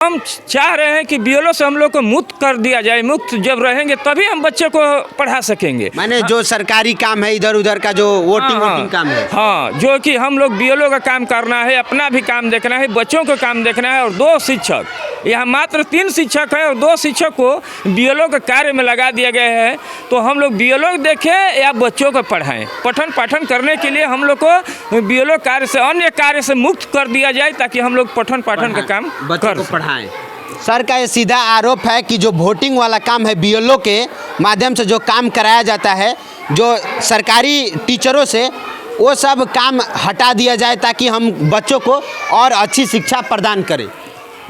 हम चाह रहे हैं कि बीएलओ से हम लोग को मुक्त कर दिया जाए। मुक्त जब रहेंगे तभी हम बच्चे को पढ़ा सकेंगे। माने जो सरकारी काम है इधर उधर का जो वोटिंग काम है, हाँ, जो कि हम लोग बीएलओ का काम करना है, अपना भी काम देखना है, बच्चों को काम देखना है। और 2 शिक्षक, यहाँ मात्र 3 शिक्षक है और 2 शिक्षक को बीएलओ के कार्य में लगा दिया गया है। तो हम लोग बीएलओ देखें या बच्चों को पढ़ाएं। पठन पाठन करने के लिए हम लोग को बीएलओ कार्य से, अन्य कार्य से मुक्त कर दिया जाए ताकि हम लोग पठन पाठन का काम कर सकें। सर का ये सीधा आरोप है कि जो वोटिंग वाला काम है बीएलओ के माध्यम से जो काम कराया जाता है, जो सरकारी टीचरों से, वो सब काम हटा दिया जाए ताकि हम बच्चों को और अच्छी शिक्षा प्रदान करें।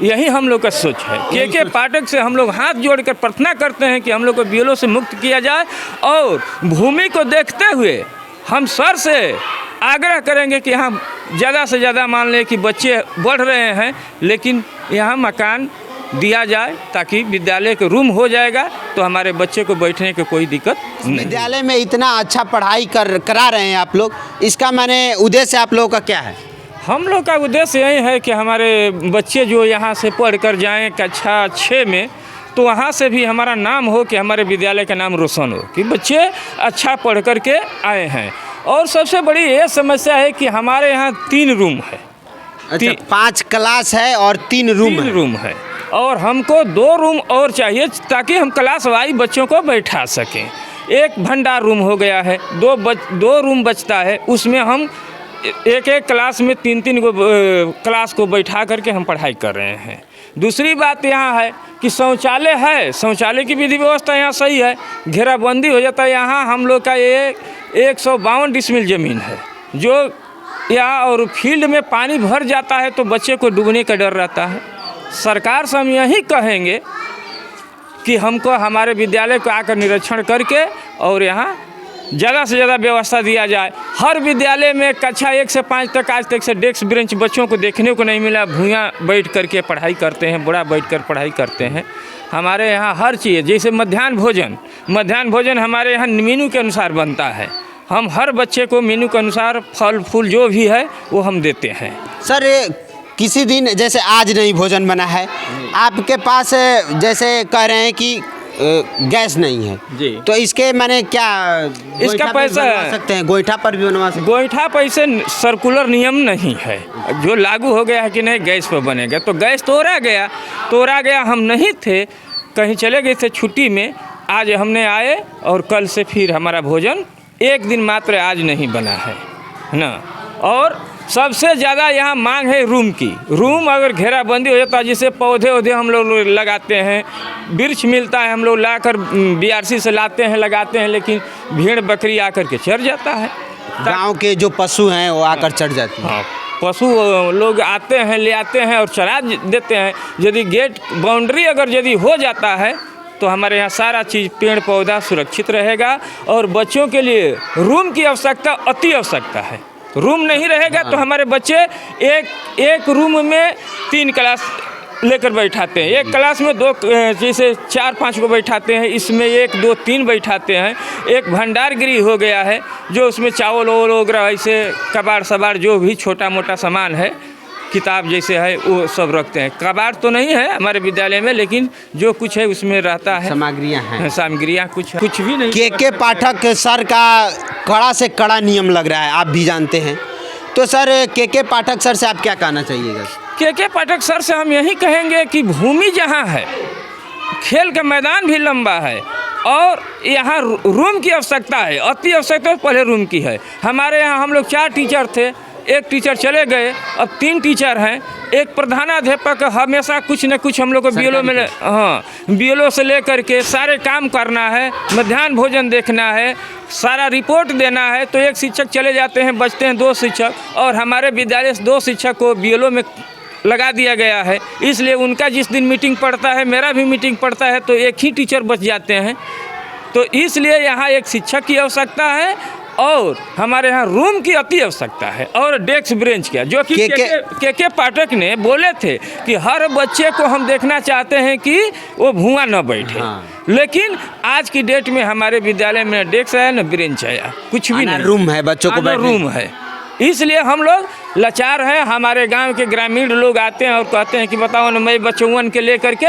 यही हम लोग का सोच है। के पाठक से हम लोग हाथ जोड़कर प्रार्थना करते हैं कि हम लोग को बीएलओ से मुक्त किया जाए। और भूमि को देखते हुए हम सर से आग्रह करेंगे कि यहाँ ज़्यादा से ज़्यादा मान लें कि बच्चे बढ़ रहे हैं, लेकिन यहाँ मकान दिया जाए ताकि विद्यालय के रूम हो जाएगा तो हमारे बच्चे को बैठने की कोई दिक्कत नहीं। विद्यालय में इतना अच्छा पढ़ाई करा रहे हैं आप लोग, इसका माने उद्देश्य आप लोगों का क्या है? हम लोग का उद्देश्य यही है कि हमारे बच्चे जो यहाँ से पढ़ कर जाएँ कक्षा 6 में, तो वहाँ से भी हमारा नाम हो, कि हमारे विद्यालय का नाम रोशन हो, कि बच्चे अच्छा पढ़ कर के आए हैं। और सबसे बड़ी ये समस्या है कि हमारे यहाँ 3 रूम है। अच्छा, 5 क्लास है और 3 रूम है और हमको 2 रूम और चाहिए ताकि हम क्लास वाइज बच्चों को बैठा सकें। एक भंडार रूम हो गया है, 2 रूम बचता है, उसमें हम एक क्लास में 3 गो क्लास को बैठा करके हम पढ़ाई कर रहे हैं। दूसरी बात यहाँ है कि शौचालय है, शौचालय की विधि व्यवस्था यहाँ सही है, घेराबंदी हो जाता है। यहाँ हम लोग का 152 डिसमिल ज़मीन है जो यहाँ, और फील्ड में पानी भर जाता है तो बच्चे को डूबने का डर रहता है। सरकार से हम यही कहेंगे कि हमको हमारे विद्यालय को आकर निरीक्षण करके और यहाँ ज़्यादा से ज़्यादा व्यवस्था दिया जाए। हर विद्यालय में कक्षा 1 से 5 तक आज तक से डेस्क बेंच बच्चों को देखने को नहीं मिला। भूया बैठ करके पढ़ाई करते हैं, बुरा बैठ कर पढ़ाई करते हैं। हमारे यहाँ हर चीज़, जैसे मध्याह्न भोजन हमारे यहाँ मेनू के अनुसार बनता है। हम हर बच्चे को मेनू के अनुसार फल फूल जो भी है वो हम देते हैं। सर किसी दिन जैसे आज नहीं भोजन बना है, आपके पास जैसे कह रहे हैं कि गैस नहीं है जी, तो इसके माने क्या इसका पैसा बनवा सकते हैं? गोईठा पर भी बनवा सकते हैं? गोईठा पैसे सर्कुलर नियम नहीं है जो लागू हो गया है कि नहीं गैस पर बनेगा। तो गैस तोड़ा गया। हम नहीं थे, कहीं चले गए थे छुट्टी में। आज हमने आए और कल से फिर हमारा भोजन 1 दिन मात्र आज नहीं बना है ना। और सबसे ज़्यादा यहाँ मांग है रूम की। रूम अगर घेराबंदी हो जाता है, जिससे पौधे हम लोग लगाते हैं, वृक्ष मिलता है, हम लोग लाकर BRC से लाते हैं, लगाते हैं, लेकिन भेड़ बकरी आकर के चढ़ जाता है। गांव के जो पशु हैं वो आकर चढ़ जाते हैं। हाँ, पशु लोग आते हैं, ले आते हैं और चरा देते हैं। यदि गेट बाउंड्री अगर यदि हो जाता है तो हमारे यहाँ सारा चीज़ पेड़ पौधा सुरक्षित रहेगा। और बच्चों के लिए रूम की आवश्यकता अति आवश्यकता है। रूम नहीं रहेगा तो हमारे बच्चे एक रूम में 3 क्लास लेकर बैठाते हैं। एक क्लास में 2 जैसे 4-5 को बैठाते हैं, इसमें 1, 2, 3 बैठाते हैं। एक भंडार गृह हो गया है जो उसमें चावल वगैरह ऐसे कबाड़ सबाड़ जो भी छोटा मोटा सामान है, किताब जैसे है वो सब रखते हैं। कबाड़ तो नहीं है हमारे विद्यालय में, लेकिन जो कुछ है उसमें रहता है, सामग्रियाँ कुछ भी नहीं। के पाठक सर का कड़ा से कड़ा नियम लग रहा है, आप भी जानते हैं। तो सर के पाठक सर से आप क्या कहना चाहिएगा? के पाठक सर से हम यही कहेंगे कि भूमि जहाँ है, खेल का मैदान भी लंबा है और यहाँ रूम की आवश्यकता है, अति आवश्यकता पहले रूम की है। हमारे यहाँ हम लोग 4 टीचर थे, 1 टीचर चले गए, अब 3 टीचर हैं। एक प्रधानाध्यापक हमेशा कुछ न कुछ हम लोग को बीएलओ से लेकर के सारे काम करना है, मध्याह्न भोजन देखना है, सारा रिपोर्ट देना है। तो 1 शिक्षक चले जाते हैं, बचते हैं 2 शिक्षक। और हमारे विद्यालय से 2 शिक्षक को बीएलओ में लगा दिया गया है, इसलिए उनका जिस दिन मीटिंग पड़ता है, मेरा भी मीटिंग पड़ता है, तो 1 ही टीचर बच जाते हैं। तो इसलिए यहाँ 1 शिक्षक की आवश्यकता है और हमारे यहाँ रूम की अति आवश्यकता है और डेस्क बेंच का, जो कि के पाठक ने बोले थे कि हर बच्चे को हम देखना चाहते हैं कि वो भूआ न बैठे। लेकिन आज की डेट में हमारे विद्यालय में न डेस्क है न बेंच है, कुछ भी नहीं, रूम है, बच्चों को बैठने रूम है। इसलिए हम लोग लाचार हैं। हमारे गांव के ग्रामीण लोग आते हैं और कहते हैं कि बताओ ना, मैं बच्चों के ले करके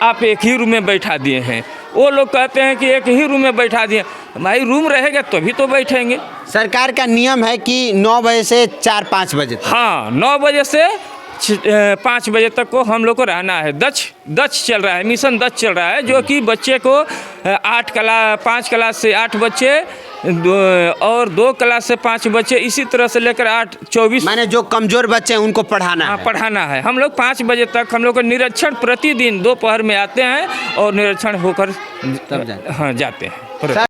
आप एक ही रूम में बैठा दिए हैं। वो लोग कहते हैं कि एक ही रूम में बैठा दिए। भाई रूम रहेगा तभी तो बैठेंगे। सरकार का नियम है कि 9 बजे से 4-5 बजे तक। हाँ, 9 बजे से 5 बजे तक को हम लोग को रहना है। दक्ष चल रहा है, मिशन दक्ष चल रहा है, जो कि बच्चे को 5 क्लास से 8 बच्चे और 2 क्लास से 5 बच्चे, इसी तरह से लेकर 24 माने जो कमजोर बच्चे हैं उनको पढ़ाना है। पढ़ाना है। हम लोग 5 बजे तक हम लोग को निरीक्षण प्रतिदिन दोपहर में आते हैं और निरीक्षण होकर तब जाते हैं। हाँ जाते हैं।